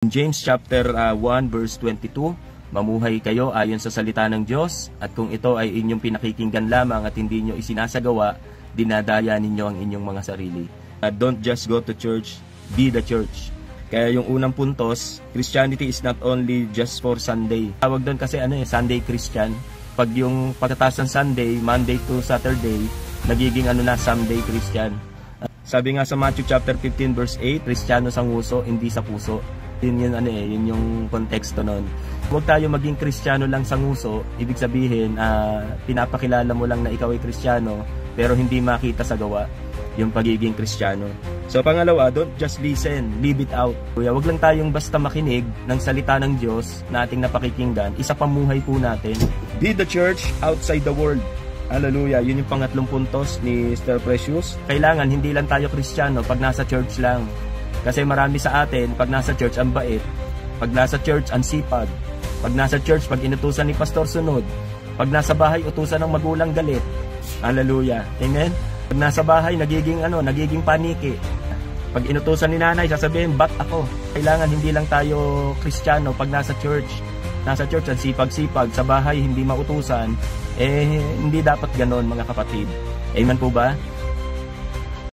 James chapter 1 verse 22, mamuhay kayo ayon sa salita ng Diyos, at kung ito ay inyong pinakikinggan lamang at hindi nyo isinasagawa, dinadaya ninyo ang inyong mga sarili. Don't just go to church, be the church. Kaya yung unang puntos, Christianity is not only just for Sunday. Tawag doon kasi Sunday Christian. Pag yung pagkatapos ng Sunday, Monday to Saturday, nagiging Sunday Christian. Sabi nga sa Matthew chapter 15 verse 8, Kristiyano sa nguso, hindi sa puso. Yun yung konteksto nun. Huwag tayo maging Kristiyano lang sa nguso. Ibig sabihin, pinapakilala mo lang na ikaw ay Kristiyano, pero hindi makita sa gawa yung pagiging Kristiyano. So pangalawa, don't just listen, live it out. Huwag lang tayong basta makinig ng salita ng Diyos na ating napakikinggan, isa pamuhay po natin. Be the church outside the world. Hallelujah. Yun yung pangatlong puntos ni Mr. Precious. Kailangan hindi lang tayo Kristiyano pag nasa church lang. Kasi marami sa atin, pag nasa church, ang bait. Pag nasa church, ang sipag. Pag nasa church, pag inutusan ni pastor, sunod. Pag nasa bahay, utusan ng magulang, galit. Hallelujah. Amen? Pag nasa bahay, nagiging paniki. Pag inutusan ni nanay, sasabihin, ba't ako? Kailangan hindi lang tayo Kristiyano pag nasa church. Nasa church, ang sipag-sipag. Sa bahay, hindi mautusan. Hindi dapat ganon, mga kapatid. Amen po ba?